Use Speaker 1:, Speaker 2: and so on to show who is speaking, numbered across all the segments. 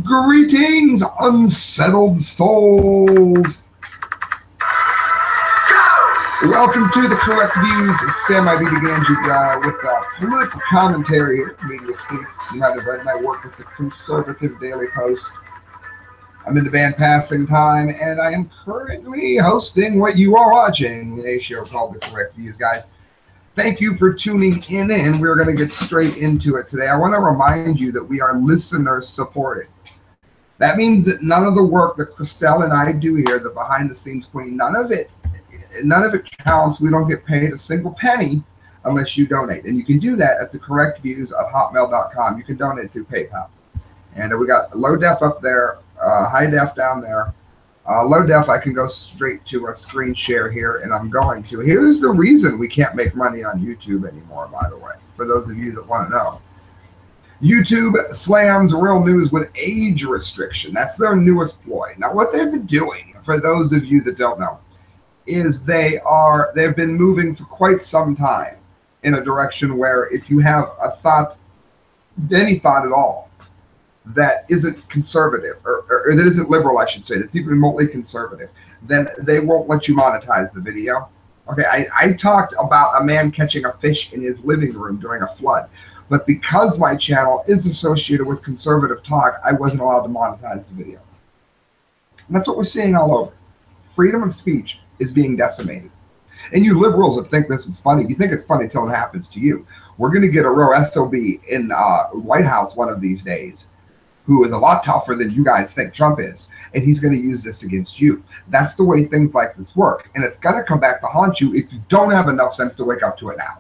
Speaker 1: Greetings, unsettled souls. Welcome to the Correct Views. Sam I.B. Gangi with political commentary here at Media Speaks. You might have read my work with the Conservative Daily Post. I'm in the band Passing Time, and I am currently hosting what you are watching, a show called The Correct Views, guys. Thank you for tuning in, and we're going to get straight into it today. I want to remind you that we are listener-supported. That means that none of the work that Christelle and I do here, the behind-the-scenes queen, none of it counts. We don't get paid a single penny unless you donate. And you can do that at thecorrectviews@hotmail.com. You can donate through PayPal. And we got low def up there, high def down there. Low def, I can go straight to a screen share here, and I'm going to. Here's the reason we can't make money on YouTube anymore, by the way, for those of you that want to know. YouTube slams real news with age restriction. That's their newest ploy. Now, what they've been doing, for those of you that don't know, is they've been moving for quite some time in a direction where if you have a thought, any thought at all, that isn't conservative, or that isn't liberal, I should say, that's even remotely conservative, then they won't let you monetize the video. Okay, I talked about a man catching a fish in his living room during a flood. But because my channel is associated with conservative talk, I wasn't allowed to monetize the video. And that's what we're seeing all over. Freedom of speech is being decimated. And you liberals that think this is funny, you think it's funny until it happens to you. We're going to get a real SOB in White House one of these days who is a lot tougher than you guys think Trump is. And he's going to use this against you. That's the way things like this work. And it's going to come back to haunt you if you don't have enough sense to wake up to it now.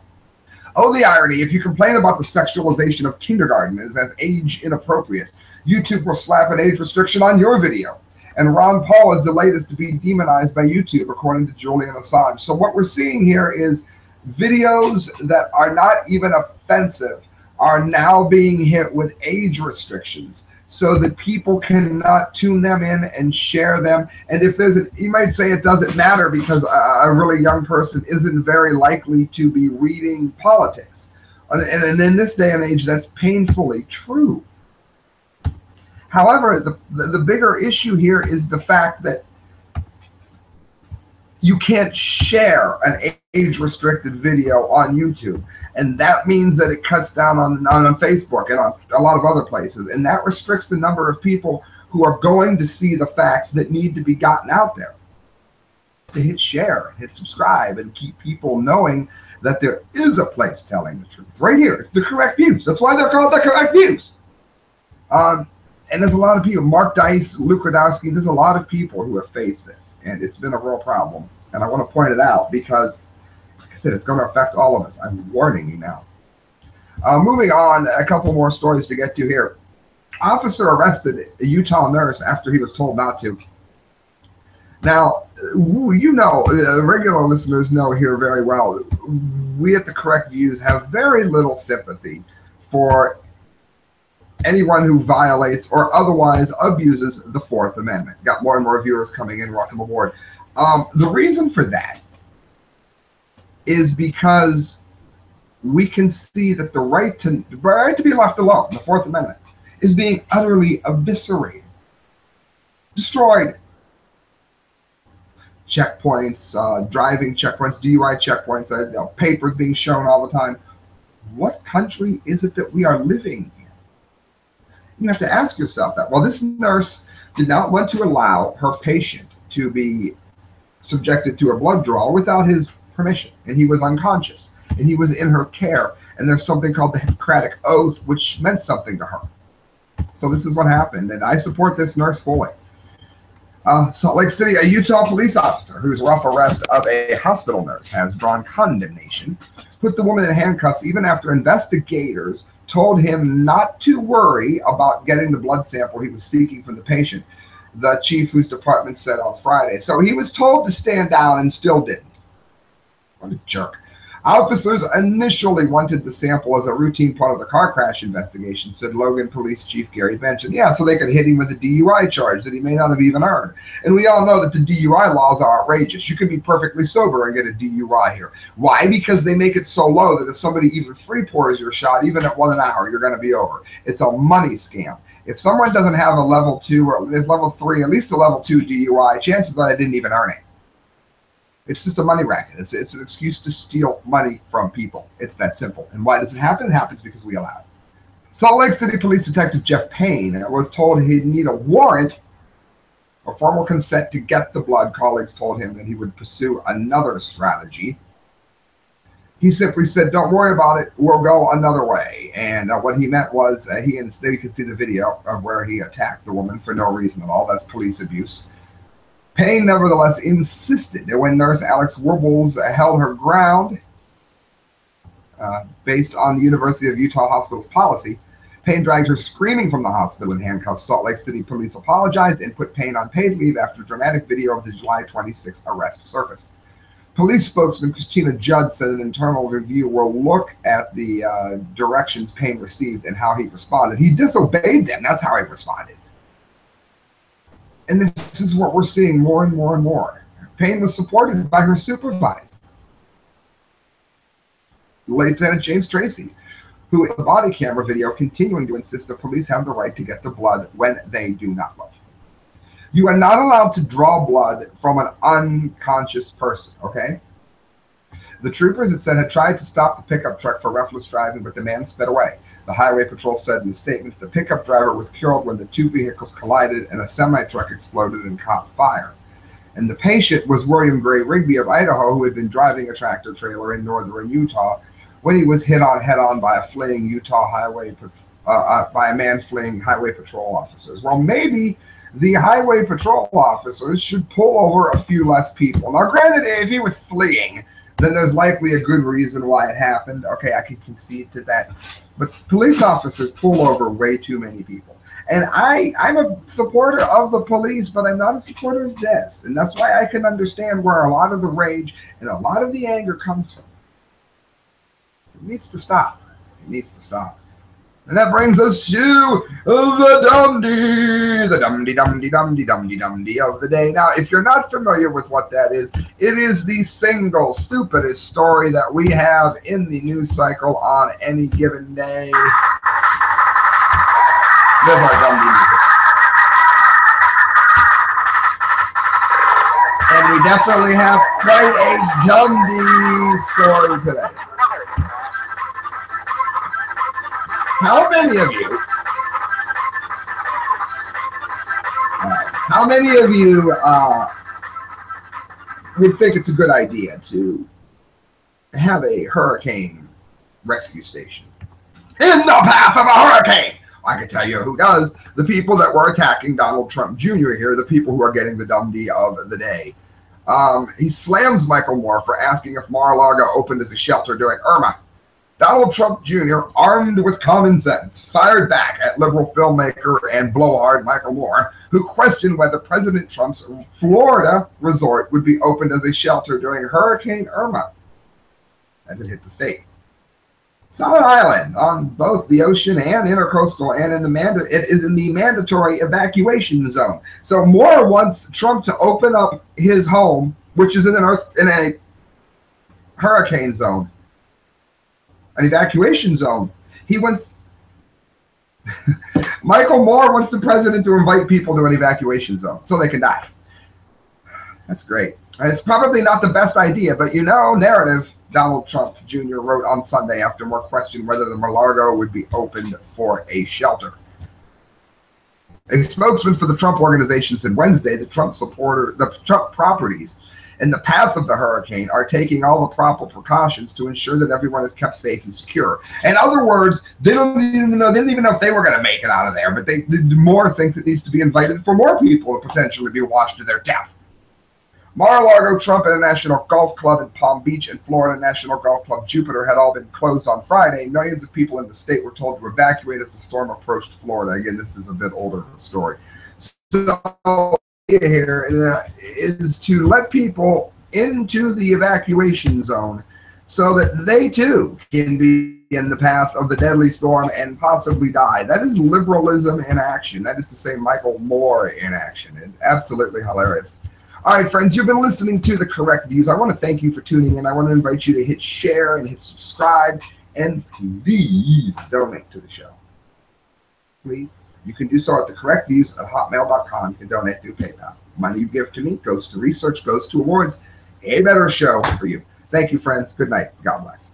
Speaker 1: Oh, the irony. If you complain about the sexualization of kindergarten as age inappropriate, YouTube will slap an age restriction on your video. And Ron Paul is the latest to be demonized by YouTube, according to Julian Assange. So what we're seeing here is videos that are not even offensive are now being hit with age restrictions so that people cannot tune them in and share them. And if there's you might say it doesn't matter because a really young person isn't very likely to be reading politics. And in this day and age, that's painfully true. However, the bigger issue here is the fact that you can't share an age-restricted video on YouTube. And that means that it cuts down on Facebook and on a lot of other places. And that restricts the number of people who are going to see the facts that need to be gotten out there. To hit share, hit subscribe, and keep people knowing that there is a place telling the truth. Right here, it's the correct views. That's why they're called the correct views. And there's a lot of people, Mark Dice, Luke Radowski, there's a lot of people who have faced this, and it's been a real problem. And I want to point it out because, like I said, it's going to affect all of us. I'm warning you now. Moving on, a couple more stories to get to here. Officer arrested a Utah nurse after he was told not to. Now, you know, regular listeners know here very well, we at The Correct Views have very little sympathy for anyone who violates or otherwise abuses the Fourth Amendment. Got more and more viewers coming in. Welcome aboard. The reason for that is because we can see that the right to be left alone, the Fourth Amendment, is being utterly eviscerated, destroyed. Checkpoints, driving checkpoints, DUI checkpoints, papers being shown all the time. What country is it that we are living in? You have to ask yourself that. Well, this nurse did not want to allow her patient to be subjected to a blood draw without his permission, and he was unconscious, and he was in her care, and there's something called the Hippocratic Oath, which meant something to her. So this is what happened, and I support this nurse fully. Salt Lake City, a Utah police officer whose rough arrest of a hospital nurse has drawn condemnation, put the woman in handcuffs even after investigators told him not to worry about getting the blood sample he was seeking from the patient, the chief whose department said on Friday. So he was told to stand down and still didn't. What a jerk. Officers initially wanted the sample as a routine part of the car crash investigation, said Logan Police Chief Gary Benson. Yeah, so they could hit him with a DUI charge that he may not have even earned. And we all know that the DUI laws are outrageous. You can be perfectly sober and get a DUI here. Why? Because they make it so low that if somebody even free pours your shot, even at 1 hour, you're going to be over. It's a money scam. If someone doesn't have a level 2 or is level 3, at least a level 2 DUI, chances are they didn't even earn it. It's just a money racket. It's an excuse to steal money from people. It's that simple. And why does it happen? It happens because we allow it. Salt Lake City Police Detective Jeff Payne was told he'd need a warrant or formal consent to get the blood. Colleagues told him that he would pursue another strategy. He simply said, "Don't worry about it. We'll go another way." And what he meant was you could see the video of where he attacked the woman for no reason at all. That's police abuse. Payne nevertheless insisted that when nurse Alex Werbles held her ground, based on the University of Utah Hospital's policy, Payne dragged her screaming from the hospital in handcuffs. Salt Lake City police apologized and put Payne on paid leave after a dramatic video of the July 26th arrest surfaced. Police spokesman Christina Judd said an internal review will look at the directions Payne received and how he responded. He disobeyed them. That's how he responded. And this is what we're seeing more and more and more. Payne was supported by her supervisor, Lieutenant James Tracy, who in the body camera video continuing to insist that police have the right to get the blood when they do not look. You are not allowed to draw blood from an unconscious person, okay? The troopers, it said, had tried to stop the pickup truck for reckless driving, but the man sped away. The Highway Patrol said in the statement the pickup driver was killed when the two vehicles collided and a semi-truck exploded and caught fire. And the patient was William Gray Rigby of Idaho, who had been driving a tractor trailer in northern Utah when he was hit on head-on by a fleeing by a man fleeing Highway Patrol officers. Well, maybe the Highway Patrol officers should pull over a few less people. Now, granted, if he was fleeing, then there's likely a good reason why it happened. Okay, I can concede to that. But police officers pull over way too many people. And I'm a supporter of the police, but I'm not a supporter of this. And that's why I can understand where a lot of the rage and a lot of the anger comes from. It needs to stop, friends. It needs to stop. And that brings us to the DUMDEE, the DUMDEE of the day. Now, if you're not familiar with what that is, it is the single stupidest story that we have in the news cycle on any given day. There's our DUMDEE music. And we definitely have quite a DUMDEE story today. How many of you would think it's a good idea to have a hurricane rescue station in the path of a hurricane? I can tell you who does. The people that were attacking Donald Trump Jr. here, the people who are getting the DUMDEE of the day. He slams Michael Moore for asking if Mar-a-Lago opened as a shelter during Irma. Donald Trump Jr., armed with common sense, fired back at liberal filmmaker and blowhard Michael Moore, who questioned whether President Trump's Florida resort would be opened as a shelter during Hurricane Irma as it hit the state. It's on an island on both the ocean and intercoastal, and it is in the mandatory evacuation zone. So Moore wants Trump to open up his home, which is in a hurricane zone. An evacuation zone. He wants Michael Moore wants the president to invite people to an evacuation zone so they can die. That's great. And it's probably not the best idea, but narrative. Donald Trump Jr. wrote on Sunday after Moore questioned whether the Mar-a-Lago would be opened for a shelter. A spokesman for the Trump organization said Wednesday the Trump properties in the path of the hurricane are taking all the proper precautions to ensure that everyone is kept safe and secure. In other words, they didn't even know if they were going to make it out of there, but Moore thinks it needs to be invited for more people to potentially be washed to their death. Mar-a-Lago, Trump International Golf Club in Palm Beach, and Florida National Golf Club Jupiter had all been closed on Friday. Millions of people in the state were told to evacuate as the storm approached Florida. Again, this is a bit older story. So here is to let people into the evacuation zone so that they too can be in the path of the deadly storm and possibly die. That is liberalism in action. That is to say Michael Moore in action. It's absolutely hilarious. All right, friends, you've been listening to The Correct Views. I want to thank you for tuning in. I want to invite you to hit share and hit subscribe, and please donate to the show. Please. You can do so at thecorrectviews@hotmail.com. You can donate through PayPal. Money you give to me goes to research, goes to awards. A better show for you. Thank you, friends. Good night. God bless.